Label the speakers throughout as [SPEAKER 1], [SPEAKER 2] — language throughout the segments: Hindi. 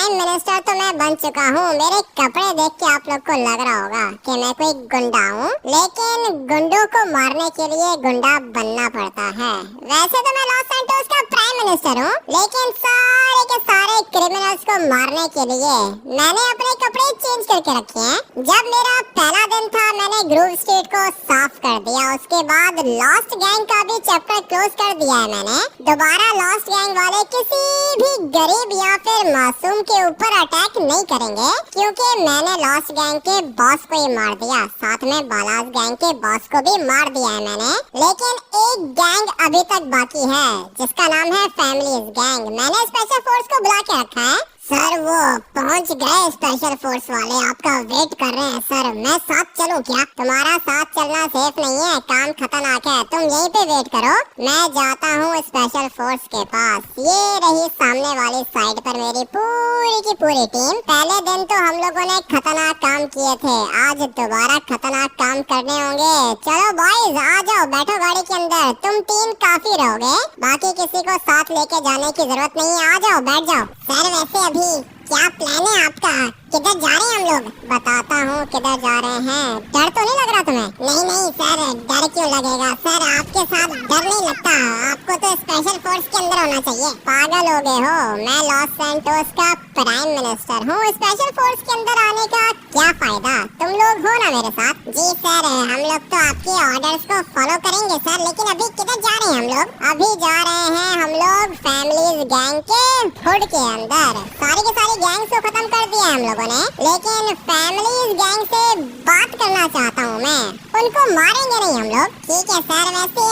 [SPEAKER 1] प्राइम मिनिस्टर तो मैं बन चुका हूँ। मेरे कपड़े देख के आप लोग को लग रहा होगा कि मैं कोई गुंडा हूँ, लेकिन गुंडों को मारने के लिए गुंडा बनना पड़ता है। वैसे तो मैं लॉस सैंटोस का प्राइम मिनिस्टर हूँ, लेकिन सारे के सारे क्रिमिनल्स को मारने के लिए मैंने अपने कपड़े चेंज करके रखे हैं। जब मेरा पहला दिन था मैंने ग्रूव स्ट्रीट को साफ कर दिया। उसके बाद लॉस्ट गैंग का भी चैप्टर क्लोज कर दिया है मैंने। दोबारा लॉस्ट गैंग वाले किसी भी गरीब या फिर मासूम के ऊपर अटैक नहीं करेंगे, क्योंकि मैंने लॉस्ट गैंग के बॉस को ही मार दिया, साथ में बालाज गैंग के बॉस को भी मार दिया है मैंने। लेकिन एक गैंग अभी तक बाकी है जिसका नाम है फैमिलीज गैंग। मैंने स्पेशल फोर्स को बुला के रखा है। सर वो पहुंच गए स्पेशल फोर्स वाले, आपका वेट कर रहे हैं। सर मैं साथ चलूं क्या? तुम्हारा साथ चलना सेफ नहीं है, काम खतरनाक है, तुम यहीं पे वेट करो। मैं जाता हूँ स्पेशल फोर्स के पास। ये रही सामने वाली साइड पर मेरी पूरी की पूरी टीम। पहले दिन तो हम लोगों ने खतरनाक काम किए थे, आज दोबारा खतरनाक काम करने होंगे। चलो बॉयज आ जाओ, बैठो गाड़ी के अंदर। तुम तीन काफी रहोगे, बाकी किसी को साथ लेके जाने की जरूरत नहीं है। आ जाओ बैठ जाओ। सर वैसे अभी क्या प्लान है आपका? किधर जा रहे हैं हम लोग? बताता हूँ किधर जा रहे हैं। डर तो नहीं लग रहा तुम्हें? नहीं नहीं सर, डर क्यों लगेगा? सर आपके साथ डर नहीं लगता, आपको तो स्पेशल फोर्स के अंदर होना चाहिए। पागल हो गए हो? मैं लॉस सैंटोस का प्राइम मिनिस्टर हूँ, स्पेशल फोर्स के अंदर आने का क्या फायदा? तुम लोग हो ना मेरे साथ? जी सर, हम लोग तो आपके ऑर्डर्स को फॉलो करेंगे सर, लेकिन अभी किधर जा रहे हैं हम लोग? अभी जा रहे हैं हम लोग फैमिलीज गैंग के हुड के अंदर। सारी की सारी गैंग्स को खत्म कर दिया है हम लोगों ने, लेकिन फैमिलीज गैंग से बात करना चाहता हूँ मैं। उनको मारेंगे नहीं हम लोग? ठीक है सर, वैसे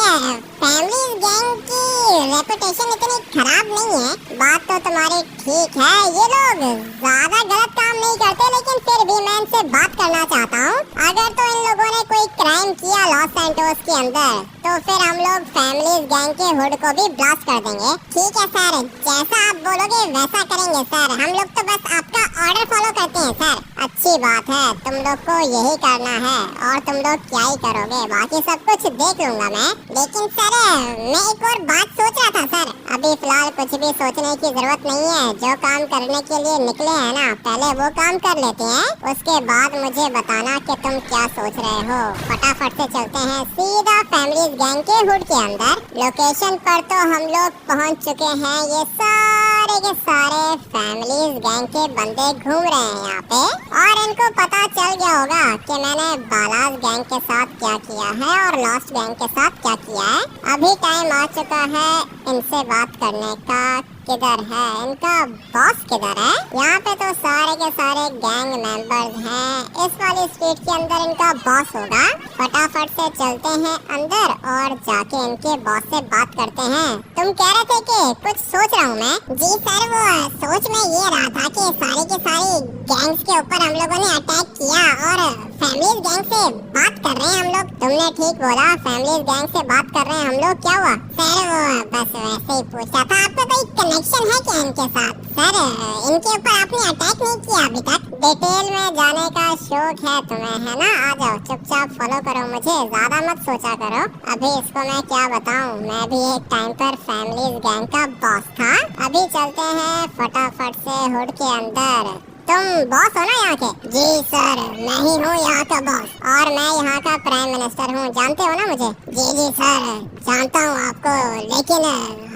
[SPEAKER 1] फैमिलीज गैंग की रेपुटेशन इतनी खराब नहीं है। बात तो तुम्हारी ठीक है, ये लोग ज्यादा गलत काम नहीं करते, लेकिन फिर भी मैं इनसे बात करना चाहता हूँ। अगर तो इन लोगों ने कोई क्राइम किया लॉस सैंटोस के अंदर, तो फिर हम लोग फैमिलीज गैंग के हुड को भी ब्लास्ट कर देंगे। ठीक है सर, जैसा आप बोलोगे वैसा करेंगे सर, हम लोग तो बस आपका ऑर्डर फॉलो करते हैं सर। अच्छी बात है, तुम लोग को यही करना है, और तुम लोग क्या ही करोगे, बाकी सब कुछ देख लूंगा मैं। लेकिन सर मैं एक और बात सोच रहा था सर। अभी फिलहाल कुछ भी सोचने की जरूरत नहीं है, जो काम करने के लिए निकले हैं ना, पहले वो काम कर लेते हैं, उसके बाद मुझे बताना कि तुम क्या सोच रहे हो। फटाफट से चलते हैं सीधा फैमिलीज गैंग के हुड के अंदर। लोकेशन पर तो हम लोग पहुंच चुके हैं। ये सारे के सारे फैमिलीज गैंग के बंदे घूम रहे हैं यहाँ पे, और इनको पता चल गया होगा कि मैंने बालाज गैंग के साथ क्या किया है और लॉस्ट गैंग के साथ क्या किया है। अभी टाइम आ चुका है इनसे बात करने का। किधर है इनका बॉस? किधर है? यहाँ पे तो सारे के सारे गैंग मेंबर्स हैं। इस वाली स्ट्रीट के अंदर इनका बॉस होगा। फटाफट से चलते हैं अंदर और जाके इनके बॉस से बात करते हैं। तुम कह रहे थे कि कुछ सोच रहा हूँ मैं। जी सर, वो सोच में ये रहा था कि सारी की सारी गैंग्स के ऊपर हम लोगों ने अटैक किया और फैमिलीज गैंग से बात कर रहे हैं हम लोग। तुमने ठीक बोला, फैमिलीज गैंग से बात कर रहे हैं हम लोग। क्या हुआ? सर वो बस वैसे ही पूछा था, आपका कोई कनेक्शन है क्या इनके साथ? सर इनके ऊपर आपने अटैक नहीं किया अभी तक। डिटेल में जाने का शौक है तुम्हें, है ना? आ जाओ, चुपचाप फॉलो करो मुझे, ज्यादा मत सोचा करो। अभी इसको मैं क्या बताऊं, मैं भी एक टाइम पर फैमिलीज गैंग का बॉस था। अभी चलते हैं फटाफट से हुड के अंदर। तुम बॉस हो ना यहाँ के? जी सर, मैं ही हूँ यहाँ का बॉस, और मैं यहाँ का प्राइम मिनिस्टर हूँ। जानते हो ना मुझे? जी जी सर, जानता हूँ आपको, लेकिन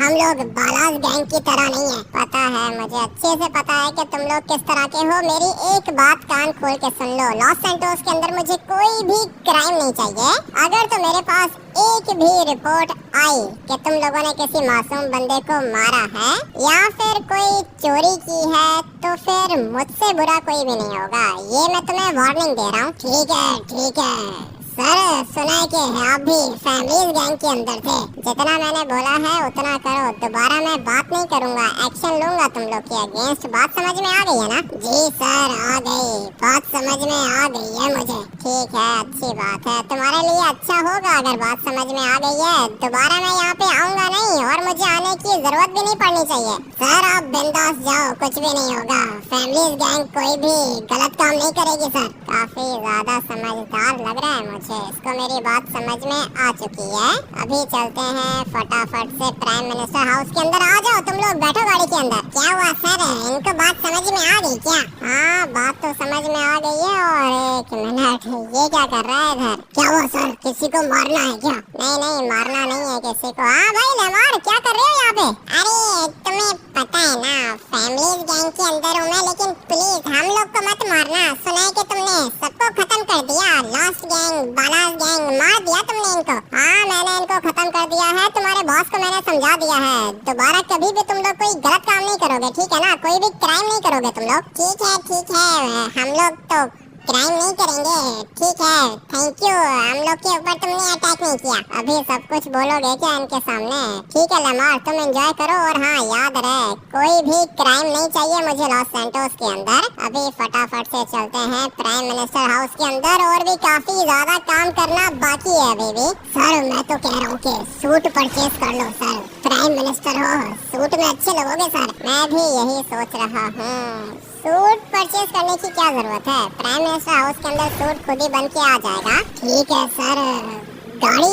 [SPEAKER 1] हम लोग बालाज गैंग की तरह नहीं है। पता है मुझे, अच्छे से पता है कि तुम लोग किस तरह के हो। मेरी एक बात कान खोल के सुन लो, लॉस सैंटोस के अंदर मुझे कोई भी क्राइम नहीं चाहिए। अगर तो मेरे पास एक भी रिपोर्ट आई कि तुम लोगों ने किसी मासूम बंदे को मारा है या फिर कोई चोरी की है, तो फिर मुझसे बुरा कोई भी नहीं होगा। ये मैं तुम्हें वार्निंग दे रहा हूँ। ठीक है सर, सुना है कि आप भी फैमिलीज गैंग के अंदर थे। जितना मैंने बोला है उतना करो, दोबारा मैं बात नहीं करूँगा, एक्शन लूंगा तुम लोग के अगेंस्ट। बात समझ में आ गई है ना? जी सर आ गई, बात समझ में आ गई है मुझे। ठीक है, अच्छी बात है, तुम्हारे लिए अच्छा होगा अगर बात समझ में आ गई है। दोबारा मैं यहाँ पे आऊँगा नहीं, और मुझे आने की जरूरत भी नहीं पड़नी चाहिए। सर आप बिंदास जाओ, कुछ भी नहीं होगा। फैमिलीज गैंग कोई भी गलत काम नहीं करेगी सर। काफी ज्यादा समझदार लग रहा है मुझे, इसको मेरी बात समझ में आ चुकी है। अभी चलते हैं फटाफट से प्राइम मिनिस्टर हाउस के अंदर। आ जाओ तुम लोग, बैठो गाड़ी के अंदर। क्या हुआ सर, इनको बात समझ में आ गई क्या? हाँ बात तो समझ में आ गई है। और एक मिनट, ये क्या कर रहा है इधर? क्या हुआ सर, किसी को मारना है क्या? नहीं नहीं मारना नहीं है किसी को। हाँ भाई लेमार, क्या कर रहे हो यहाँ पे? अरे तुम्हें पता है ना, फैमिलीज गैंग के अंदर हूँ मैं, लेकिन प्लीज हम लोग को मत मारना। सुना है कि तुमने सबको खत्म कर दिया, लॉस्ट गैंग, बालास गैंग, मार दिया तुमने इनको। हाँ मैंने इनको खत्म कर दिया है, तुम्हारे बॉस को मैंने समझा दिया है। दोबारा कभी भी तुम लोग कोई गलत काम नहीं करोगे, ठीक है ना? कोई भी क्राइम नहीं करोगे तुम लोग। ठीक है हम लोग तो क्राइम नहीं करेंगे, ठीक है, थैंक यू। हम लोग के ऊपर तुमने अटैक नहीं किया। अभी सब कुछ बोलोगे क्या इनके सामने? ठीक है लेमार, तुम एंजॉय करो। और हाँ याद रहे, कोई भी क्राइम नहीं चाहिए मुझे लॉस सैंटोस के अंदर। अभी फटाफट से चलते हैं प्राइम मिनिस्टर हाउस के अंदर, और भी काफी ज्यादा काम करना बाकी है अभी भी। सर मैं तो कह रहा हूँ कि सूट परचेज कर लो सर, प्राइम मिनिस्टर हो, सूट में अच्छे लगोगे सर। मैं भी यही सोच रहा हूँ, सूट परचेज करने की क्या जरूरत है? प्राइम मिनिस्टर हाउस के अंदर सूट खुद ही बन के आ जाएगा। ठीक है सर। गाड़ी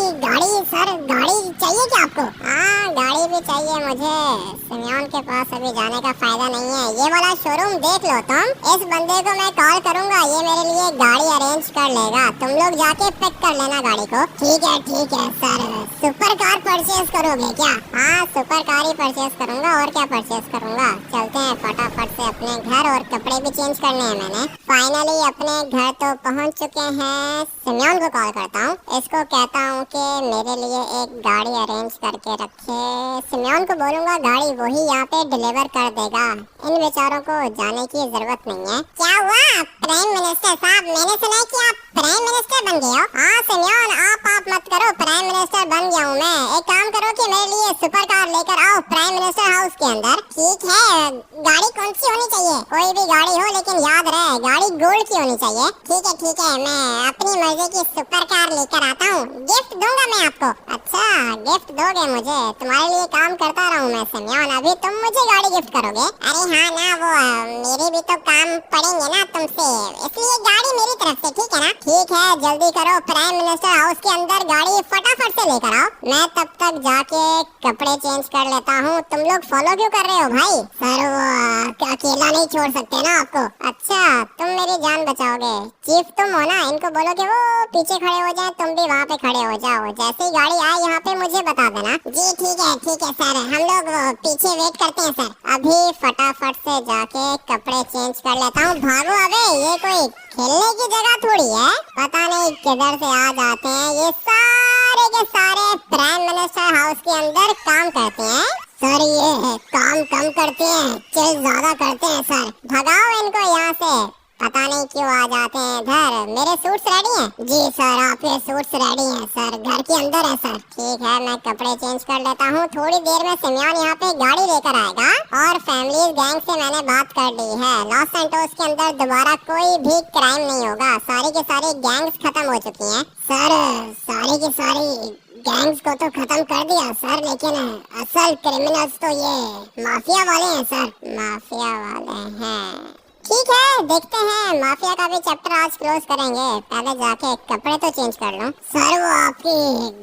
[SPEAKER 1] सर, गाड़ी चाहिए क्या आपको? हाँ गाड़ी भी चाहिए मुझे। सिमियोन के पास अभी जाने का फायदा नहीं है। ये वाला शोरूम देख लो तुम, इस बंदे को मैं कॉल करूंगा, ये मेरे लिए गाड़ी अरेंज कर लेगा। तुम लोग जाके पिक कर लेना गाड़ी को। ठीक है सर। सुपर कार परचेज करोगे क्या? हाँ सुपर कार ही परचेज करूंगा, और क्या परचेज करूंगा। चलते हैं फटाफट से अपने घर, और कपड़े भी चेंज करने हैं मैंने। फाइनली अपने घर तो पहुंच चुके हैं। सिमियोन को कॉल करता हूँ, इसको कहता हूँ कि मेरे लिए एक गाड़ी अरेंज करके रखे। सिमियोन को बोलूंगा गाड़ी वही यहाँ पे डिलीवर कर देगा, इन बेचारों को जाने की जरूरत नहीं है। क्या हुआ प्राइम मिनिस्टर साहब, मैंने सुना है कि आप प्राइम मिनिस्टर बन गए हो। हाँ सिमियोन आप मत करो, प्राइम मिनिस्टर बन गया हूँ मैं। एक काम करो कि मेरे लिए सुपर कार लेकर आओ प्राइम मिनिस्टर हाउस के अंदर। ठीक है, गाड़ी कौन सी होनी चाहिए? कोई भी गाड़ी हो, लेकिन याद रहे गाड़ी गोल्ड की होनी चाहिए। ठीक है मैं अपनी मर्जी की सुपर कार लेकर आता हूँ, गिफ्ट दूंगा मैं आपको। अच्छा गिफ्ट दोगे मुझे? तुम्हारे लिए काम करता रहा हूँ मैं सिमियोन, अभी तुम मुझे गाड़ी गिफ्ट करोगे? अरे हाँ ना, वो मेरे भी तो काम पड़ेंगे ना तुमसे, इसलिए गाड़ी मेरी तरफ से, ठीक है ना? ठीक है जल्दी करो, प्राइम मिनिस्टर हाउस के अंदर गाड़ी फटाफट से लेकर आओ। मैं तब तक जाके कपड़े चेंज कर लेता हूँ। तुम लोग फॉलो क्यों कर रहे हो भाई? सर वो अकेला नहीं छोड़ सकते ना आपको। अच्छा तुम मेरी जान बचाओगे, चीफ तुम हो ना, इनको बोलो कि वो पीछे खड़े हो जाए, तुम भी वहाँ पे खड़े हो जाओ। जैसे ही गाड़ी आए यहाँ पे मुझे बता देना। जी ठीक है सर, हम लोग पीछे वेट करते हैं सर। अभी फटाफट से जाके कपड़े चेंज कर लेता हूँ। भागो, अबे ये कोई खेलने की जगह थोड़ी है, पता नहीं किधर से आ जाते हैं ये सारे के सारे प्राइम मिनिस्टर हाउस के अंदर काम करते हैं। सर ये काम कम करते हैं, चिल ज्यादा करते हैं सर, भगाओ इनको यहाँ से। पता नहीं क्यों आ जाते हैं इधर। मेरे सूट्स रेडी हैं? जी सर आपके सूट्स रेडी हैं सर, घर के अंदर है सर। ठीक है मैं कपड़े चेंज कर लेता हूँ, थोड़ी देर में सिमियोन यहाँ पे गाड़ी लेकर आएगा। और फैमिली गैंग से मैंने बात कर ली है, लॉस सैंटोस के अंदर दोबारा कोई भी क्राइम नहीं होगा, सारी की सारी गैंग्स खत्म हो चुकी हैं। सर सारी की सारी गैंग्स को तो खत्म कर दिया सर, लेकिन असल क्रिमिनल्स तो ये माफिया वाले हैं सर। माफिया वाले हैं, ठीक है देखते हैं, माफिया का भी चैप्टर आज क्लोज करेंगे। पहले जाके कपड़े तो चेंज कर लूं। सर वो आपकी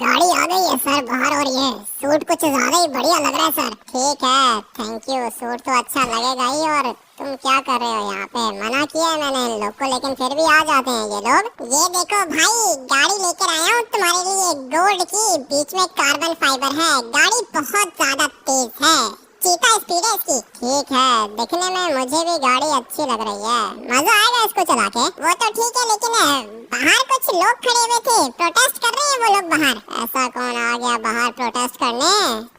[SPEAKER 1] गाड़ी आ गई है सर बाहर, और ये सूट कुछ ज्यादा ही बढ़िया लग रहा है सर। ठीक है थैंक यू, सूट तो अच्छा लगेगा ही। और तुम क्या कर रहे हो यहाँ पे? मना किया है मैंने इन लोग को, लेकिन फिर भी आ जाते हैं ये लोग। ये देखो भाई गाड़ी लेकर आया हूँ तुम्हारे लिए, गोल्ड की, बीच में कार्बन फाइबर है, गाड़ी बहुत ज्यादा तेज है, चीता स्पीड है इसकी। ठीक है दिखने में मुझे भी गाड़ी अच्छी लग रही है, मजा आएगा इसको चला के। वो तो ठीक है, लेकिन बाहर कुछ लोग खड़े हुए थे, प्रोटेस्ट कर रहे हैं वो लोग बाहर। ऐसा कौन आ गया बाहर प्रोटेस्ट करने?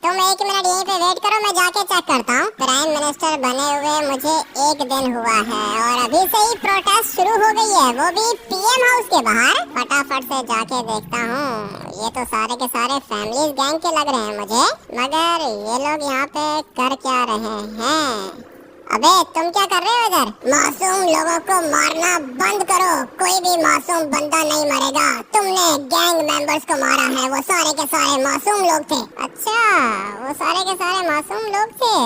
[SPEAKER 1] तुम एक मिनट यहीं पे वेट करो, मैं जाके चेक करता हूँ। प्राइम मिनिस्टर बने हुए मुझे 1 दिन हुआ है, और अभी से ही प्रोटेस्ट शुरू हो गई है, वो भी पीएम हाउस के बाहर। फटाफट से जाके देखता हूँ। ये तो सारे के सारे फैमिलीज गैंग के लग रहे हैं मुझे, मगर ये लोग यहाँ पे कर क्या रहे हैं? अबे तुम क्या कर रहे हो इधर? मासूम लोगों को मारना बंद करो, कोई भी मासूम बंदा नहीं मरेगा। तुमने गैंग मेंबर्स को मारा है, वो सारे के सारे मासूम लोग थे। अच्छा वो सारे के सारे मासूम लोग थे।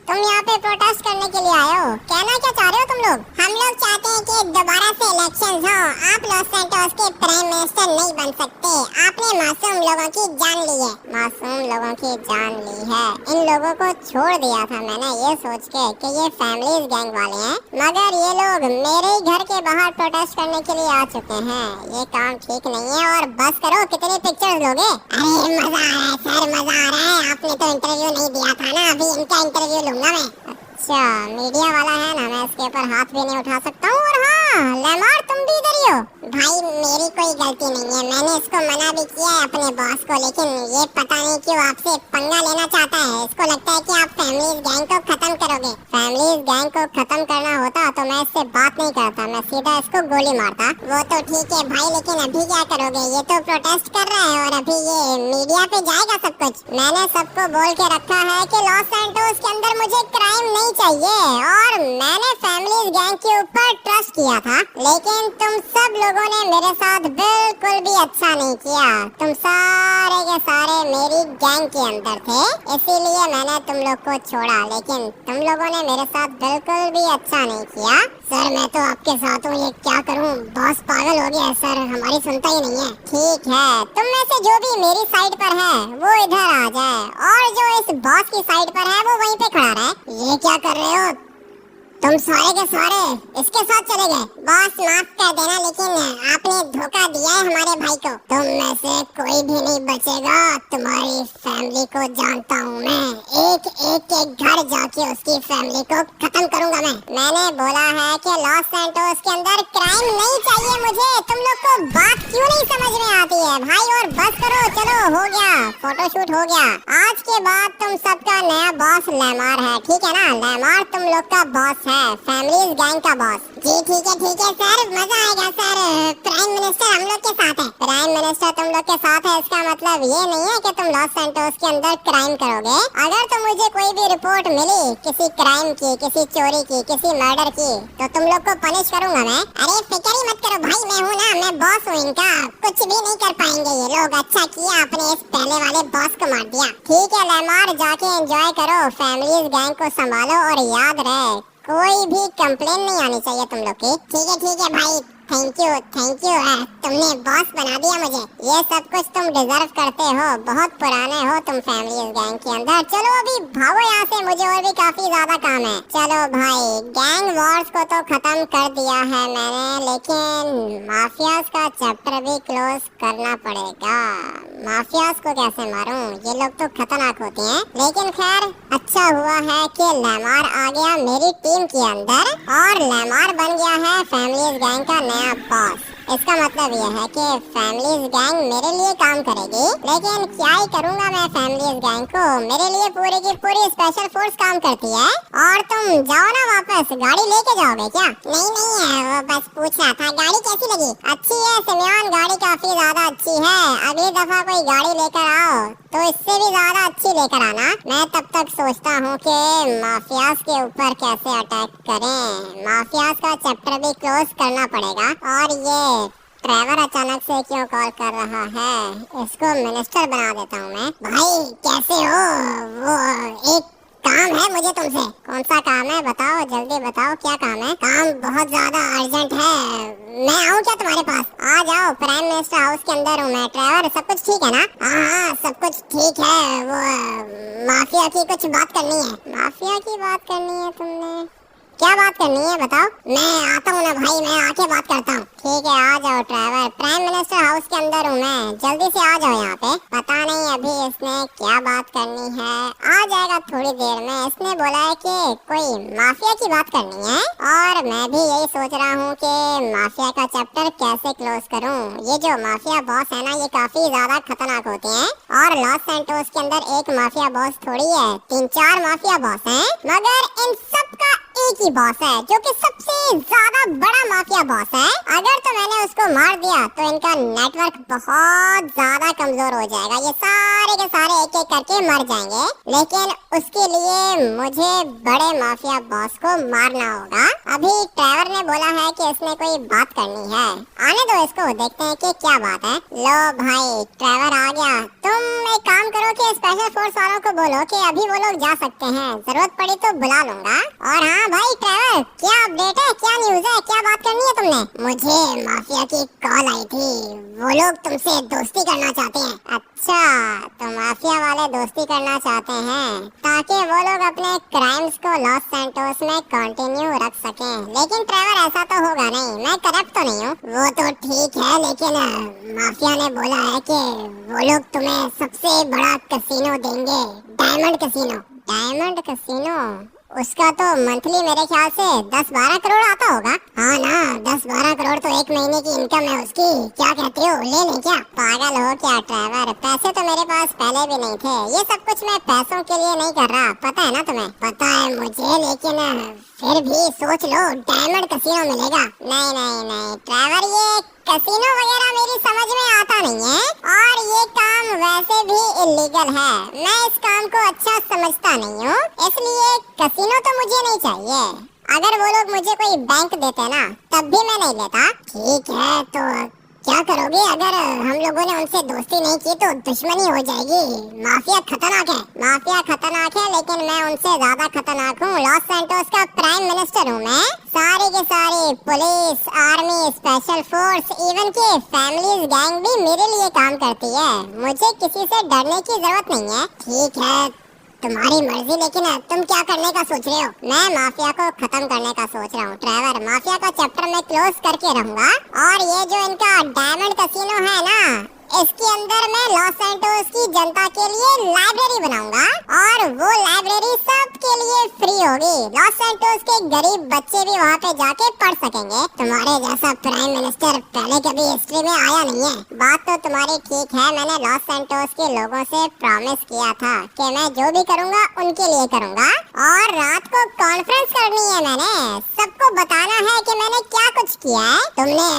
[SPEAKER 1] तुम यहाँ पे प्रोटेस्ट करने के लिए आए हो, कहना क्या चाह रहे हो तुम लोग? हम हम लोग चाहते हैं कि दोबारा से इलेक्शंस हो। आप लॉस सैंटोस के प्राइम मिनिस्टर नहीं बन सकते। आपने मासूम लोगों की जान ली है, मासूम लोगों की जान ली है। इन लोगों को छोड़ दिया था मैंने ये सोच के कि ये फैमिलीज गैंग वाले हैं, मगर ये लोग मेरे ही घर के बाहर प्रोटेस्ट करने के लिए आ चुके हैं। ये काम ठीक नहीं है। और बस करो, कितनी पिक्चर्स लोगे? अरे मजा आ रहा है सर, मजा आ रहा है। आपने तो इंटरव्यू नहीं दिया था ना, अभी इनका इंटरव्यू लूंगा मैं। अच्छा, मीडिया वाला है ना, मैं इसके ऊपर हाथ भी नहीं उठा सकता हूँ। और हाँ लेमार, तुम भी इधर ही हो। भाई मेरी कोई गलती नहीं है, मैंने इसको मना भी किया है अपने बॉस को, लेकिन ये पता नहीं क्यों आपसे पंगा लेना चाहता है। इसको लगता है कि आप फैमिलीज गैंग को खत्म करोगे। फैमिलीज गैंग को खत्म करना होता तो मैं इससे बात नहीं करता, मैं सीधा इसको गोली मारता। वो तो ठीक है भाई, लेकिन अभी क्या करोगे? ये तो प्रोटेस्ट कर रहा है और अभी ये मीडिया पे जाएगा सब कुछ। मैंने सबको बोल के रखा है कि लॉस सैंटोस के अंदर मुझे क्राइम नहीं चाहिए, और मैंने फैमिलीज गैंग के ऊपर ट्रस्ट किया था। लेकिन तुम सब लोगों ने मेरे साथ बिल्कुल भी अच्छा नहीं किया। तुम सारे के सारे मेरी गैंग के अंदर थे, इसीलिए मैंने तुम लोग को छोड़ा। लेकिन तुम लोगों ने मेरे साथ बिल्कुल भी अच्छा नहीं किया। सर मैं तो आपके साथ हूँ, ये क्या करूँ? बॉस पागल हो गया है सर, हमारी सुनता ही नहीं है। ठीक है, तुम में से जो भी मेरी साइड पर है वो इधर आ जाए, और जो इस बॉस की साइड पर है वो वहीं पे खड़ा रहे। ये क्या कर रहे हो तुम? सारे के सारे इसके साथ चले गए। बॉस माफ कर देना, लेकिन आपने धोखा दिया है हमारे भाई को। तुम में से कोई भी नहीं बचेगा। तुम्हारी फैमिली को जानता हूँ मैं, एक एक के घर जाके उसकी फैमिली को खत्म करूंगा मैं। मैंने बोला है कि लॉस सैंटोस के अंदर क्राइम नहीं चाहिए मुझे। तुम लोग को बात क्यों नहीं समझ में आती है भाई? और बस करो, चलो हो गया, फोटोशूट हो गया। आज के बाद तुम सबका नया बॉस लेमार है, ठीक है ना? लेमार तुम लोग का बॉस है, फैमिलीज गैंग का बॉस। जी ठीक है सर, मजा आएगा सर। प्राइम मिनिस्टर हम लोग के साथ है। प्राइम मिनिस्टर तुम लोग के साथ है, इसका मतलब ये नहीं है कि तुम लॉस सैंटोस के अंदर क्राइम करोगे। अगर तो मुझे कोई भी रिपोर्ट मिली किसी क्राइम की, किसी चोरी की, किसी मर्डर की, तो तुम लोग को पनिश करूंगा मैं। अरे फिक्र ही मत करो भाई, मैं हूँ ना, मैं बॉस हूँ इनका, कुछ भी नहीं कर पाएंगे ये लोग। अच्छा किया आपने इस पहले वाले बॉस को मार दिया। ठीक है लेमार, जाके एंजॉय करो, फैमिलीज गैंग को संभालो, और याद रहे कोई भी कंप्लेन नहीं आनी चाहिए तुम लोग की। ठीक है भाई, थैंक यू तुमने बॉस बना दिया मुझे। ये सब कुछ तुम डिजर्व करते हो, बहुत पुराने हो तुम फैमिलीज गैंग के अंदर। चलो अभी भागो यहाँ से, मुझे और भी काफी ज्यादा काम है। चलो भाई, गैंग वॉर्स को तो खत्म कर दिया है मैंने, लेकिन माफियाज का चैप्टर भी क्लोज करना पड़ेगा। माफियाज को कैसे मारूं? ये लोग तो खतरनाक होते हैं। लेकिन खैर अच्छा हुआ है कि लेमार आ गया मेरी टीम के अंदर, और लेमार बन गया है फैमिलीज गैंग का नया बॉस। इसका मतलब यह है कि फैमिलीज गैंग मेरे लिए काम करेगी। लेकिन क्या ही करूंगा मैं फैमिलीज गैंग को, मेरे लिए पूरी की पूरी स्पेशल फोर्स काम करती है। और तुम जाओ ना वापस, गाड़ी लेके जाओगे क्या? नहीं है, वो बस पूछ रहा था। गाड़ी कैसी लगी? अच्छी है सिमियोन, गाड़ी काफी ज्यादा अच्छी है। अगली दफा कोई गाड़ी लेकर आओ तो इससे भी ज्यादा अच्छी लेकर आना। मैं तब तक सोचता हूँ कि माफियाज के ऊपर कैसे अटैक करें। माफियाज का चैप्टर भी क्लोज करना पड़ेगा। और ये ट्रेवर अचानक से क्यों कॉल कर रहा है? इसको मिनिस्टर बना देता हूँ मैं। भाई कैसे हो? वो एक काम है मुझे तुमसे। कौन सा काम है? बताओ, जल्दी बताओ, क्या काम है? काम बहुत ज्यादा अर्जेंट है। मैं आऊँ क्या तुम्हारे पास? आ जाओ, प्राइम मिनिस्टर हाउस के अंदर हूँ मैं। ट्रेवर सब कुछ ठीक है ना? हाँ सब कुछ ठीक है। वो माफिया की कुछ बात करनी है। माफिया की बात करनी है तुमने? क्या बात करनी है बताओ? मैं आता हूँ ना भाई, मैं आके बात करता हूँ। ठीक है आ जाओ ट्रेवर, प्राइम मिनिस्टर हाउस के अंदर हूँ मैं, जल्दी से आ जाओ यहाँ पे। पता नहीं अभी इसने क्या बात करनी है, आ जाएगा थोड़ी देर में। इसने बोला है कि कोई माफिया की बात करनी है, और मैं भी यही सोच रहा हूँ कि माफिया का चैप्टर कैसे क्लोज करूँ। ये जो माफिया बॉस है ना, ये काफी ज्यादा खतरनाक होते हैं। और लॉस सैंटोस के अंदर एक माफिया बॉस थोड़ी है, 3-4 माफिया बॉस हैं, मगर इन सब का एक ही बॉस है जो कि सबसे ज्यादा बड़ा माफिया बॉस है। अगर तो मैंने उसको मार दिया तो इनका नेटवर्क बहुत ज्यादा कमजोर हो जाएगा, ये सारे के सारे एक एक करके मर जाएंगे। लेकिन उसके लिए मुझे बड़े माफिया बॉस को मारना होगा। अभी ट्रेवर ने बोला है कि इसने कोई बात करनी है, आने दो इसको, देखते हैं कि क्या बात है। लो भाई ट्रेवर आ गया। तुम एक काम करो कि स्पेशल फोर्स वालों को बोलो कि अभी वो लोग जा सकते हैं, जरूरत पड़ी तो बुला लूंगा। और हाँ भाई भाई ट्रेवर, क्या अपडेट है, क्या न्यूज़ है, क्या बात करनी है तुमने? मुझे माफिया की कॉल आई थी, वो लोग तुमसे दोस्ती करना चाहते हैं। अच्छा, तो माफिया वाले दोस्ती करना चाहते हैं ताकि वो लोग अपने क्राइम्स को लॉस सैंटोस में कंटिन्यू रख सकें। लेकिन ट्रेवर ऐसा तो होगा नहीं, मैं करप्ट तो नहीं हूँ। वो तो ठीक है, लेकिन माफिया ने बोला है कि वो लोग तुम्हें सबसे बड़ा कैसीनो देंगे, डायमंड कैसीनो। डायमंड कैसीनो, उसका तो मंथली मेरे ख्याल से 10-12 करोड़ आता होगा। हाँ ना, 10-12 करोड़ तो एक महीने की इनकम है उसकी। क्या कहते हो, ले लें क्या? पागल हो क्या ट्रेवर, पैसे तो मेरे पास पहले भी नहीं थे। ये सब कुछ मैं पैसों के लिए नहीं कर रहा, पता है ना तुम्हें? पता है मुझे, लेकिन फिर भी सोच लो, डायमंड कैसीनो मिलेगा। नहीं नहीं नहीं ट्रेवर, ये कैसीनो वगैरह मेरी समझ में आता नहीं है, और ये काम वैसे भी इलीगल है। मैं इस काम को अच्छा समझता नहीं हूँ, इसलिए कैसीनो तो मुझे नहीं चाहिए। अगर वो लोग मुझे कोई बैंक देते ना, तब भी मैं नहीं लेता। ठीक है, तो क्या करोगे अगर हम लोगों ने उनसे दोस्ती नहीं की? तो दुश्मनी हो जाएगी। माफिया खतरनाक है, माफिया खतरनाक है, लेकिन मैं उनसे ज्यादा खतरनाक हूँ। लॉस सैंटोस का प्राइम मिनिस्टर हूँ मैं। सारी के सारी police, army, special force, even के फैमिलीज गैंग भी मेरे लिए काम करती है। मुझे किसी से डरने की जरूरत नहीं है। ठीक है, तुम्हारी मर्जी, लेकिन तुम क्या करने का सोच रहे हो? मैं माफिया को खत्म करने का सोच रहा हूँ ट्रेवर। माफिया का चैप्टर मैं क्लोज करके रहूंगा, और ये जो इनका डायमंड कैसीनो है ना, इसके अंदर मैं लॉस सैंटोस की जनता के लिए लाइब्रेरी बनाऊंगा, और वो लाइब्रेरी सबके लिए फ्री होगी। लॉस सैंटोस के गरीब बच्चे भी वहाँ पे जाके पढ़ सकेंगे। तुम्हारे जैसा प्राइम मिनिस्टर पहले कभी हिस्ट्री में आया नहीं है। बात तो तुम्हारी ठीक है, मैंने लॉस सैंटोस के लोगों से प्रॉमिस किया था कि मैं जो भी करूँगा उनके लिए करूँगा, और रात को कॉन्फ्रेंस करनी है। मैंने सबको बताना है कि मैंने क्या कुछ किया है। तुमने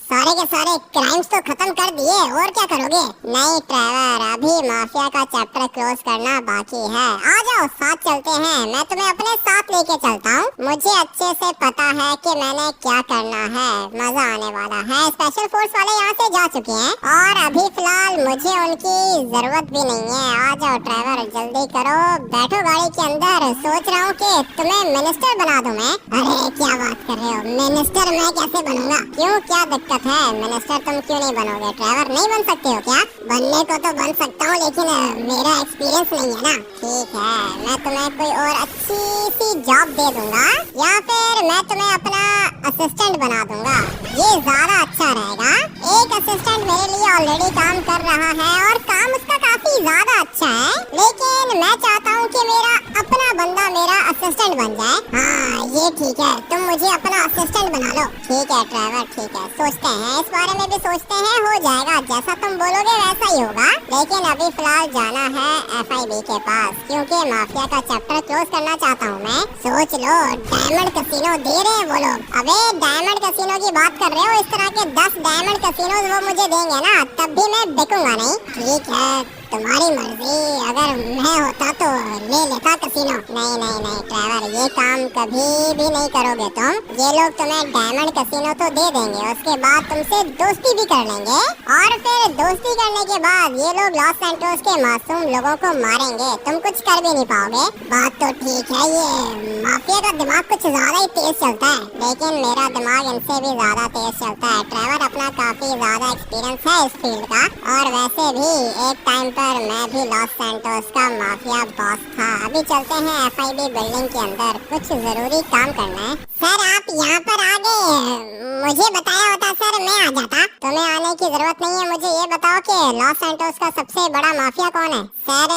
[SPEAKER 1] सारे के सारे क्राइम्स तो खत्म कर दिए, और क्या करोगे? नहीं ट्रेवर, अभी माफिया का चैप्टर क्लोज करना बाकी है। आ जाओ, साथ चलते हैं, मैं तुम्हें अपने साथ लेके चलता हूँ। मुझे अच्छे से पता है कि मैंने क्या करना है, मजा आने वाला है। स्पेशल फोर्स वाले यहाँ से जा चुके हैं, और अभी फिलहाल मुझे उनकी जरूरत भी नहीं है। आ जाओ ट्रेवर, जल्दी करो, बैठो गाड़ी के अंदर। सोच रहा हूँ कि तुम्हें मिनिस्टर बना दूं मैं। अरे क्या बात कर रहे हो, मिनिस्टर मैं कैसे बनूंगा? क्यों, क्या दिक्कत है? मिनिस्टर तुम क्यों नहीं बनोगे ट्रेवर? नहीं बन सकते हो क्या? बनने को तो बन सकता हूँ, लेकिन मेरा एक्सपीरियंस नहीं है ना। ठीक है, मैं तुम्हें कोई और अच्छी सी जॉब दे दूंगा, या फिर मैं तुम्हें अपना असिस्टेंट बना दूंगा। ये ज्यादा अच्छा रहेगा। एक असिस्टेंट मेरे लिए ऑलरेडी काम कर रहा है, और काम उसका काफी ज्यादा अच्छा है, लेकिन मैं चाहता हूँ कि मेरा अपना बंदा मेरा असिस्टेंट बन जाए। हाँ ये ठीक है, तुम मुझे अपना असिस्टेंट बना लो। ठीक है ट्रेवर, ठीक है, सोचते हैं, इस बारे में भी सोचते हैं। हो जाएगा, जैसा तुम बोलोगे वैसा ही होगा। लेकिन अभी फिलहाल जाना है FIB के पास, क्योंकि माफिया का चैप्टर क्लोज करना चाहता हूँ मैं। सोच लो, डायमंड कैसीनो दे रहे हैं वो लोग। अबे डायमंड कैसीनो की बात कर रहे हो? इस तरह के 10 डायमंड कैसीनो वो मुझे देंगे ना, तब भी मैं बिकूंगा नहीं। ठीक है, तुम्हारी मर्जी। अगर मैं होता तो ले लेता कैसीनो। नहीं नहीं नहीं ट्रेवर, ये काम कभी भी नहीं करोगे तुम। ये लोग तुम्हें डायमंड कैसीनो तो दे देंगे, उसके बाद तुमसे दोस्ती भी कर लेंगे, और फिर दोस्ती करने के बाद ये लोग लॉस सैंटोस के मासूम लोगों को मारेंगे। तुम कुछ कर भी नहीं पाओगे। बात तो ठीक है, ये माफिया का दिमाग कुछ ज्यादा ही तेज चलता है, लेकिन मेरा दिमाग इनसे भी ज्यादा तेज चलता है। ट्रेवर, अपना काफी ज्यादा एक्सपीरियंस है इस फील्ड का, और वैसे भी एक टाइम पर मैं भी लॉस सैंटोस का माफिया बॉस था। अभी चलते हैं FIB बिल्डिंग के अंदर, कुछ जरूरी काम करना है। सर आप यहाँ पर आ गए, मुझे बताया होता सर मैं आ जाता। तुम्हें आने की जरूरत नहीं है। मुझे ये बताओ कि लॉस सैंटोस का सबसे बड़ा माफिया कौन है? सर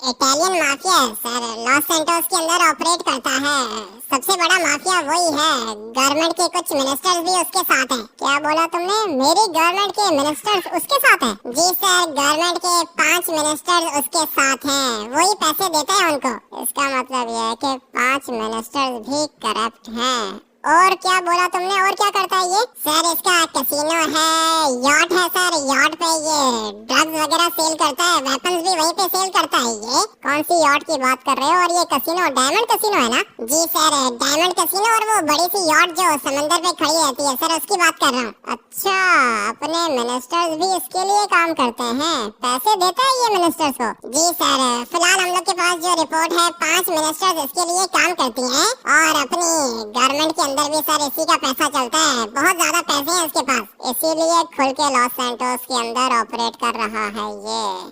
[SPEAKER 1] इटालियन माफिया है सर, लॉस सैंटोस के अंदर ऑपरेट करता है। सबसे बड़ा माफिया वही है। गवर्नमेंट के कुछ मिनिस्टर्स भी उसके साथ हैं। क्या बोला तुमने? मेरी गवर्नमेंट के मिनिस्टर्स उसके साथ हैं? जी सर, गवर्नमेंट के 5 मिनिस्टर्स उसके साथ हैं, वही पैसे देते हैं उनको। इसका मतलब यह है कि 5 मिनिस्टर्स भी करप्ट हैं। और क्या बोला तुमने? और क्या करता है ये? सर इसका कैसीनो है, यॉट है सर, यॉट पे ये ड्रग्स वगैरह सेल करता है, वेपन्स भी वहीं पे सेल करता है। ये कौन सी यॉट की बात कर रहे हो? और ये कैसीनो डायमंड कैसीनो है ना? जी सर, डायमंड कैसीनो, और वो बड़ी सी यॉट जो समंदर पे खड़ी रहती है सर, उसकी बात कर रहा हूँ। अच्छा, अपने मिनिस्टर्स भी इसके लिए काम करते हैं, पैसे देता है ये मिनिस्टर्स को? जी सर, फिलहाल हम लोग के पास जो रिपोर्ट है 5 मिनिस्टर्स इसके लिए काम करती हैं, और अपनी गवर्नमेंट के अंदर भी सर इसी का पैसा चलता है, बहुत ज्यादा पैसे हैं इसके पास, इसीलिए खुल के लॉस सैंटोस के अंदर ऑपरेट कर रहा है ये।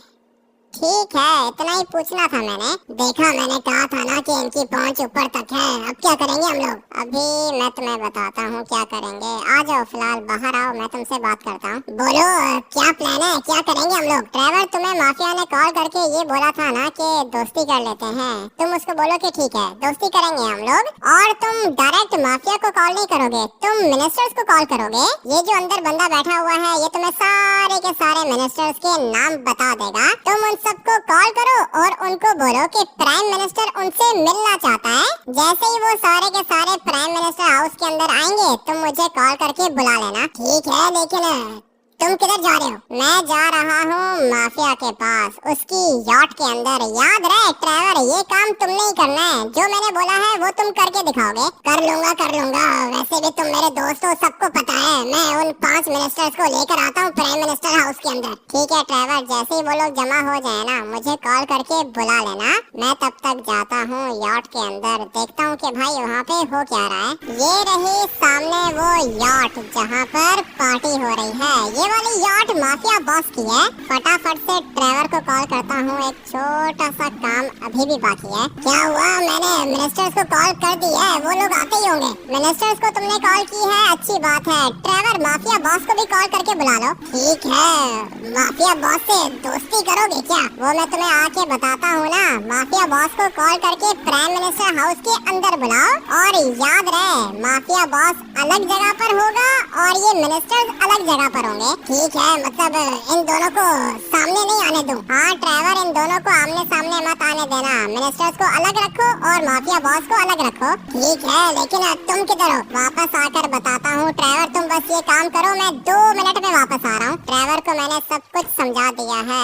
[SPEAKER 1] ठीक है, इतना ही पूछना था मैंने। देखा, मैंने कहा था ना कि इनकी पहुंच ऊपर तक है। अब क्या करेंगे हम लोग? अभी मैं तुम्हें बताता हूँ क्या करेंगे। आ जाओ, फिलहाल बाहर आओ, मैं तुमसे बात करता हूँ। बोलो, क्या प्लान है, क्या करेंगे हम लोग? ट्रेवर, तुम्हें माफिया ने कॉल करके ये बोला था ना कि दोस्ती कर लेते हैं, तुम उसको बोलो कि ठीक है दोस्ती करेंगे हम लोग, और तुम डायरेक्ट माफिया को कॉल नहीं करोगे, तुम मिनिस्टर्स को कॉल करोगे। ये जो अंदर बंदा बैठा हुआ है ये तुम्हें सारे के सारे मिनिस्टर्स के नाम बता देगा, तुम उन सबको कॉल करो और उनको बोलो कि प्राइम मिनिस्टर उनसे मिलना चाहता है। जैसे ही वो सारे के सारे प्राइम मिनिस्टर हाउस के अंदर आएंगे, तुम मुझे कॉल करके बुला लेना, ठीक है? लेकिन तुम किधर जा रहे हो? मैं जा रहा हूँ माफिया के पास, उसकी यॉट के अंदर। याद रहे ट्रेवर, ये काम तुमने ही करना है, जो मैंने बोला है वो तुम करके दिखाओगे। कर लूंगा, कर लूंगा, वैसे भी तुम मेरे दोस्त हो, सबको पता है। मैं उन 5 मिनिस्टर्स को लेकर आता हूँ प्राइम मिनिस्टर हाउस के अंदर। ठीक है ट्रेवर, जैसे ही वो लोग जमा हो जाए ना, मुझे कॉल करके बुला लेना। मैं तब तक जाता हूँ यॉट के अंदर, देखता हूँ कि भाई वहाँ पे हो क्या रहा है। ये रही सामने वो यॉट जहाँ पर पार्टी हो रही है, ये वाली यॉट माफिया बॉस की है। फटाफट से ट्रेवर को कॉल करता हूँ, एक छोटा सा काम अभी भी बाकी है। क्या हुआ? मैंने मिनिस्टर्स को कॉल कर दी है, वो लोग आते ही होंगे। मिनिस्टर्स को तुमने कॉल की है, अच्छी बात है। ट्रेवर, माफिया बॉस को भी कॉल करके बुला लो। ठीक है, माफिया बॉस से दोस्ती करोगे क्या? वो मैं तुम्हें आके बताता हूँ ना। माफिया बॉस को कॉल करके प्राइम मिनिस्टर हाउस के अंदर बुलाओ, और याद रहे माफिया बॉस अलग जगह पर होगा और ये मिनिस्टर्स अलग जगह पर होंगे। ठीक है, मतलब इन दोनों को सामने नहीं आने दूं। हाँ ट्रेवर, इन दोनों को आमने सामने मत आने देना, मिनिस्टर्स को अलग रखो और माफिया बॉस को अलग रखो। ठीक है, लेकिन तुम किधर हो? वापस आकर बताता हूँ ट्रेवर, तुम बस ये काम करो, मैं 2 मिनट में वापस आ रहा हूँ। ट्रेवर को मैंने सब कुछ समझा दिया है,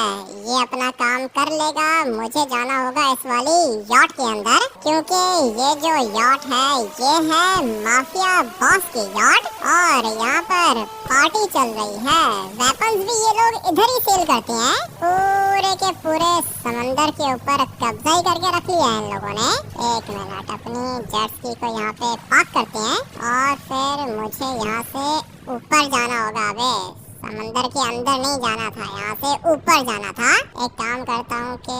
[SPEAKER 1] ये अपना काम कर लेगा। मुझे जाना होगा इस वाली यॉट के अंदर, क्योंकि ये जो यॉट है ये है माफिया बॉस की यॉट, और यहाँ पर पार्टी चल रही है। वेपन्स भी ये लोग इधर ही सेल करते हैं, पूरे के पूरे समंदर के ऊपर कब्जा ही करके रख लिया है इन लोगों ने। एक मिनट, अपनी जेट स्की को यहाँ पे पार्क करते हैं, और फिर मुझे यहाँ से ऊपर जाना होगा। अबे समंदर के अंदर नहीं जाना था, यहाँ से ऊपर जाना था। एक काम करता हूँ कि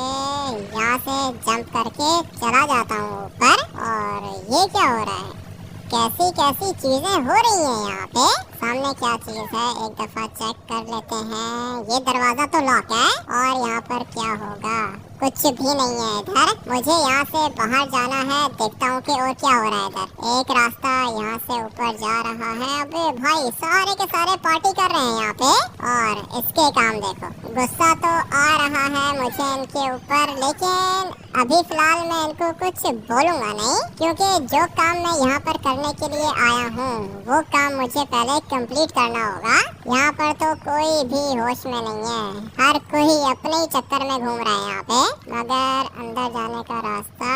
[SPEAKER 1] यहाँ से जंप करके चला जाता हूँ ऊपर। और ये क्या हो रहा है? कैसी कैसी चीजें हो रही हैं यहाँ पे? सामने क्या चीज है, एक दफा चेक कर लेते हैं। ये दरवाजा तो लॉक है, और यहाँ पर क्या होगा? कुछ भी नहीं है इधर। मुझे यहाँ से बाहर जाना है, देखता हूँ कि और क्या हो रहा है इधर। एक रास्ता यहाँ से ऊपर जा रहा है। अबे भाई, सारे के सारे पार्टी कर रहे हैं यहाँ पे, और इसके काम देखो। गुस्सा तो आ रहा है मुझे इनके ऊपर, लेकिन अभी फिलहाल मैं इनको कुछ बोलूंगा नहीं, क्योंकि जो काम मैं यहाँ पर करने के लिए आया हूँ वो काम मुझे पहले कंप्लीट करना होगा। यहाँ पर तो कोई भी होश में नहीं है, हर कोई अपने ही चक्कर में घूम रहा है यहाँ पे। मगर अंदर जाने का रास्ता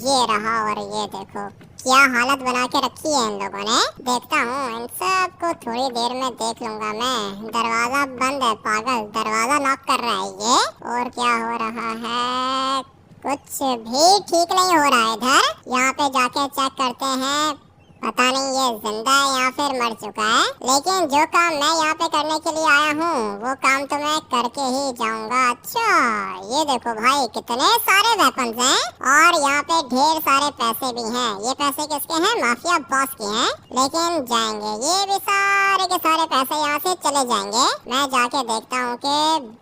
[SPEAKER 1] ये रहा, और ये देखो क्या हालत बना के रखी है इन लोगों ने। देखता हूँ इन सब को, थोड़ी देर में देख लूंगा मैं। दरवाजा बंद है, पागल, दरवाजा नॉक कर रहा है ये। और क्या हो रहा है? कुछ भी ठीक नहीं हो रहा है इधर। यहाँ पे जाके चेक करते हैं, पता नहीं ये जिंदा है या फिर मर चुका है। लेकिन जो काम मैं यहाँ पे करने के लिए आया हूँ वो काम तो मैं करके ही जाऊंगा। अच्छा, ये देखो भाई, कितने सारे वेपन्स हैं, और यहाँ पे ढेर सारे पैसे भी हैं। ये पैसे किसके हैं? माफिया बॉस के हैं। लेकिन जाएंगे ये भी सारे के सारे पैसे यहाँ से चले जाएंगे। मैं जाके देखता हूँ कि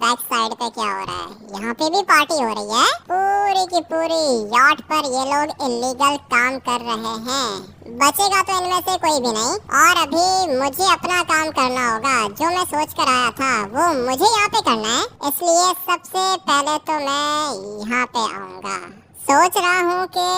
[SPEAKER 1] बैक साइड पे क्या हो रहा है। यहाँ पे भी पार्टी हो रही है, पूरी की पूरी यॉट पर ये लोग इलीगल काम कर रहे हैं। बचेगा तो इनमें से कोई भी नहीं, और अभी मुझे अपना काम करना होगा। जो मैं सोच कर आया था वो मुझे यहाँ पे करना है, इसलिए सबसे पहले तो मैं यहाँ पे आऊंगा। सोच रहा हूँ कि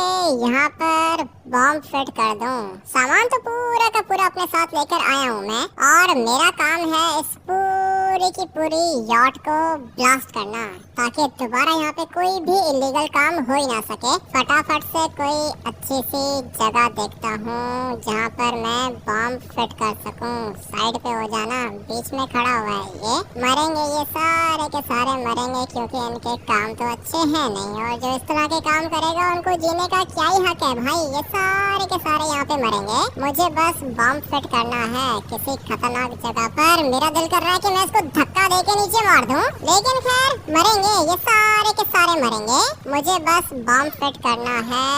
[SPEAKER 1] यहाँ पर बॉम्ब फिट कर दूं। सामान तो पूरा का पूरा अपने साथ लेकर आया हूँ मैं, और मेरा काम है इस पूरी की पूरी यॉट को ब्लास्ट करना, ताकि दोबारा यहाँ पे कोई भी इलीगल काम हो ही ना सके। फटाफट से कोई अच्छी सी जगह देखता हूँ जहाँ पर मैं बॉम्ब फिट कर सकूँ। साइड पे हो जाना, बीच में खड़ा हुआ है ये। मरेंगे ये सारे के सारे मरेंगे, क्योंकि इनके काम तो अच्छे हैं नहीं, और जो इस तरह के काम करेगा उनको जीने का क्या ही हक है भाई। ये सारे के सारे यहाँ पे मरेंगे। मुझे बस बॉम्ब फिट करना है किसी खतरनाक जगह पर। मेरा दिल कर रहा है कि मैं इसको धक्का देके नीचे मार दूं, लेकिन खैर मरेंगे ये सारे के सारे मरेंगे। मुझे बस बॉम्ब फिट करना है।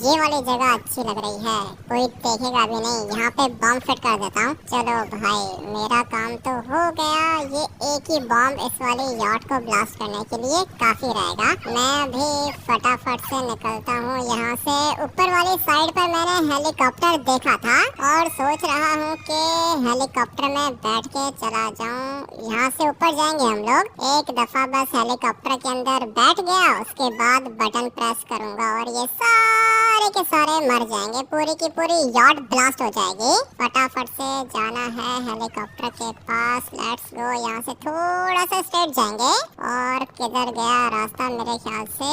[SPEAKER 1] ये वाली जगह अच्छी लग रही है, कोई देखेगा भी नहीं। यहाँ पे बॉम्ब फिट कर देता हूँ। चलो भाई, मेरा काम तो हो गया। ये एक ही बॉम्ब इस वाली यॉट को ब्लास्ट करने के लिए काफी रहेगा। मैं भी फटाफट से निकलता हूँ यहाँ से। ऊपर वाली साइड पर मैंने हेलीकॉप्टर देखा था, और सोच रहा हूँ कि हेलीकॉप्टर में बैठ के चला जाऊँ। यहाँ से ऊपर जाएंगे हम लोग। एक दफा बस हेलीकॉप्टर के अंदर बैठ गया, उसके बाद बटन प्रेस करूंगा और ये सारे के सारे मर जाएंगे। पूरी की पूरी यॉट ब्लास्ट हो जाएगी। फटाफट से जाना है हेलीकॉप्टर के पास। Let's go. यहाँ से थोड़ा सा स्ट्रेट जाएंगे, और किधर गया रास्ता? मेरे ख्याल से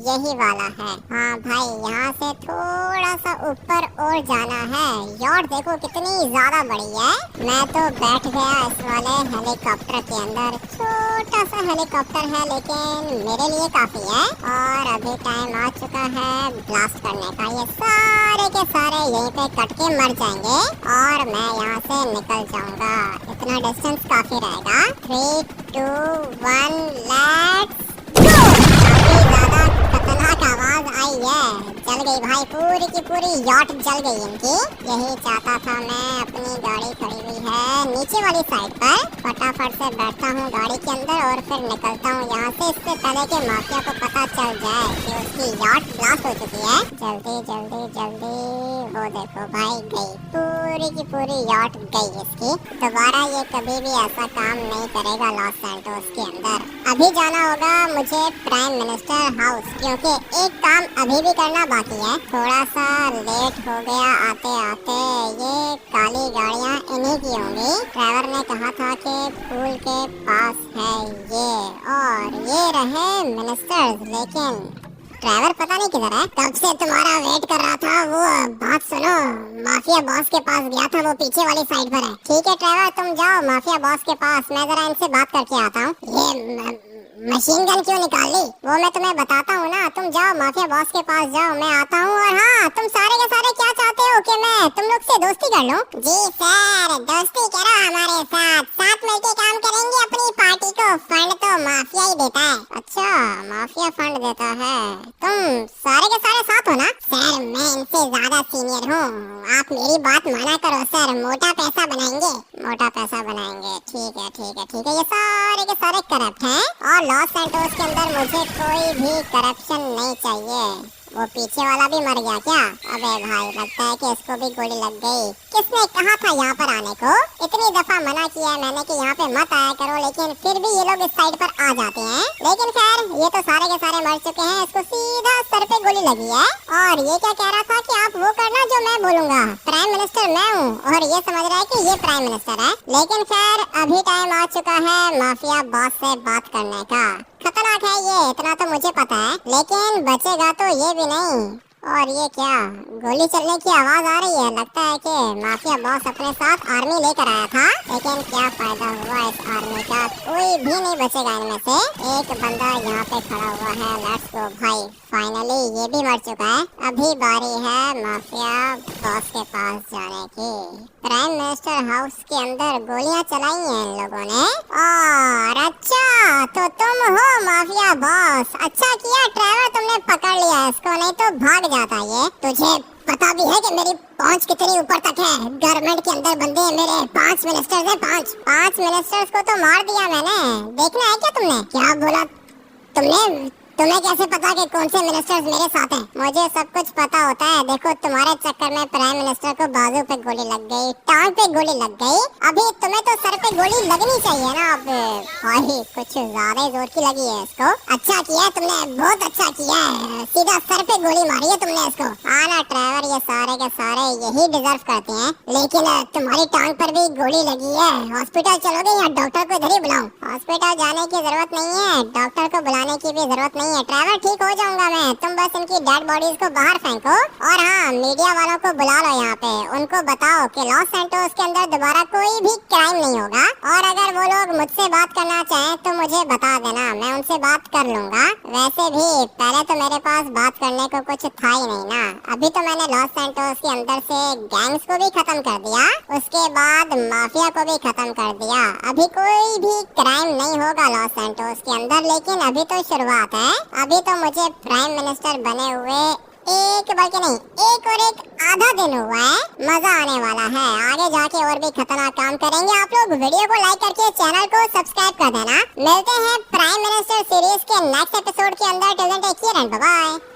[SPEAKER 1] यही वाला है। हाँ भाई, यहाँ से थोड़ा सा ऊपर और जाना है। यॉट देखो कितनी ज्यादा बड़ी है। मैं तो बैठ गया इस वाले हेलीकॉप्टर के अंदर। छोटा सा हेलीकॉप्टर है, लेकिन मेरे लिए काफी है। और अभी टाइम आ चुका है ब्लास्ट करने का। ये सारे के सारे यहीं पे कट के मर जाएंगे, और मैं यहाँ से निकल जाऊंगा। इतना डिस्टेंस काफी रहेगा। 3, 2, 1 लेट्स गो। काफी ज्यादा खतरनाक आवाज आई है। जल गई भाई, पूरी की पूरी यॉट जल गई इनकी। यही चाहता था मैं। अपनी गाड़ी खड़ी हुई है नीचे वाली साइड पर। फटाफट से बैठता हूँ गाड़ी के अंदर और फिर निकलता हूँ यहाँ से, इससे पहले कि माफिया को पता चल जाए कि उसकी यॉट ब्लास्ट हो चुकी है। जल्दी जल्दी जल्दी। वो देखो भाई, गई पूरी की पूरी यॉट गई इसकी। दोबारा ये कभी भी ऐसा काम नहीं करेगा लॉस सैंटोस के अंदर। अभी जाना होगा मुझे प्राइम मिनिस्टर हाउस, क्योंकि एक काम अभी भी करना बाकी है। थोड़ा सा लेट हो गया आते आते। ये काली गाड़ियाँ इन्हीं की होंगी। ड्राइवर ने कहा था कि पूल के पास है ये, और ये रहे मिनिस्टर्स। लेकिन ड्राइवर पता नहीं किधर है। कब से तुम्हारा वेट कर रहा था। वो बात सुनो, माफिया बॉस के पास गया था, वो पीछे वाली साइड पर है। ठीक है ड्राइवर, तुम जाओ माफिया बॉस के पास, मैं जरा इनसे बात करके आता हूँ। ये मशीन गन क्यों निकाल ली? वो मैं तुम्हें बताता हूँ ना। तुम जाओ माफिया बॉस के पास जाओ, मैं आता हूँ। और हाँ, तुम सारे के सारे क्या चाहते हो कि मैं तुम लोग से दोस्ती कर लूं? जी सर, दोस्ती करो हमारे साथ। साथ मिलके काम करेंगे अपनी पार्टी को। फंड तो माफिया ही देता है। अच्छा, माफिया फंड देता है। तुम सारे के सारे साथ हो ना? सर, मैं इनसे ज्यादा सीनियर हूँ। आप मेरी बात माना करो सर। मोटा पैसा बनाएंगे, मोटा पैसा बनाएंगे। ठीक है ठीक है ठीक है। ये सारे के सारे करप्ट हैं, और लॉस सैंटोस के अंदर मुझे कोई भी करप्शन नहीं चाहिए। वो पीछे वाला भी मर गया क्या? अबे भाई, लगता है कि इसको भी गोली लग गई। किसने कहा था यहाँ पर आने को? इतनी दफा मना किया है मैंने कि यहाँ पे मत आया करो, लेकिन फिर भी ये लोग इस साइड पर आ जाते हैं। लेकिन खैर, ये तो सारे के सारे मर चुके हैं। इसको सीधा सर पे गोली लगी है। और ये क्या कह रहा था कि आप वो करना जो मैं बोलूंगा। प्राइम मिनिस्टर मैं हूँ, और ये समझ रहा है कि ये प्राइम मिनिस्टर है। लेकिन खैर, अभी टाइम आ चुका है माफिया बॉस से बात करने का। खतरनाक है ये, इतना तो मुझे पता है, लेकिन बचेगा तो ये भी नहीं। और ये क्या, गोली चलने की आवाज आ रही है। लगता है कि माफिया बॉस अपने साथ आर्मी लेकर आया था, लेकिन क्या फायदा हुआ इस आर्मी का? कोई भी नहीं बचेगा इनमें से। एक बंदा यहाँ पे खड़ा हुआ है। लेट्स गो भाई, फाइनली ये भी मर चुका है। अभी बारी है माफिया बॉस के पास जाने की। प्राइम मिनिस्टर हाउस के अंदर गोलियां चलाई हैं इन लोगों ने। और अच्छा, तो तुम हो माफिया बॉस। अच्छा किया ड्राइवर, तुमने पकड़ लिया इसको, नहीं तो भाग जाता ये। तुझे पता भी है कि मेरी पहुंच कितनी ऊपर तक है? गवर्नमेंट के अंदर बंदे हैं मेरे। 5 मिनिस्टर्स हैं। 5 मिनिस्टर्स को तो मार दिया मैंने। देखना है क्या तुमने? क्या बोला तुमने? तुम्हें कैसे पता कि कौन से मिनिस्टर्स मेरे साथ हैं? मुझे सब कुछ पता होता है। देखो तुम्हारे चक्कर में प्राइम मिनिस्टर को बाजू पे गोली लग गई, टांग पे गोली लग गई, अभी तुम्हें तो सर पे गोली लगनी चाहिए ना। अब भाई कुछ ज्यादा ही जोर की लगी है इसको। अच्छा किया तुमने, बहुत अच्छा किया है, सीधा सर पे गोली मारी है तुमने इसको। हाँ ना ट्रेवर, ये सारे के सारे यही डिजर्व करते हैं, लेकिन तुम्हारी टांग पर भी गोली लगी है। हॉस्पिटल चलोगे या डॉक्टर को इधर ही बुलाऊं? हॉस्पिटल जाने की जरूरत नहीं है, डॉक्टर को बुलाने की भी जरूरत नहीं है ट्रेवर, ठीक हो जाऊंगा मैं। तुम बस इनकी डेड बॉडीज को बाहर फेंको। और हाँ, मीडिया वालों को बुला लो यहाँ पे, उनको बताओ कि लॉस सैंटोस के अंदर दोबारा कोई भी क्राइम नहीं होगा। और अगर वो लोग मुझसे बात करना चाहें तो मुझे बता देना, मैं उनसे बात कर लूंगा। वैसे भी पहले तो मेरे पास बात करने को कुछ था ही नहीं ना। अभी तो मैंने लॉस सैंटोस के अंदर से गैंग्स को भी खत्म कर दिया, उसके बाद माफिया को भी खत्म कर दिया। अभी कोई भी क्राइम नहीं होगा लॉस सैंटोस के अंदर, लेकिन अभी तो शुरुआत है। अभी तो मुझे प्राइम मिनिस्टर बने हुए एक बल्कि नहीं, एक और एक आधा दिन हुआ है। मजा आने वाला है, आगे जाके और भी खतरनाक काम करेंगे। आप लोग वीडियो को लाइक करके चैनल को सब्सक्राइब कर देना। मिलते हैं प्राइम मिनिस्टर सीरीज के नेक्स्ट एपिसोड के अंदर। Till then take care and bye bye.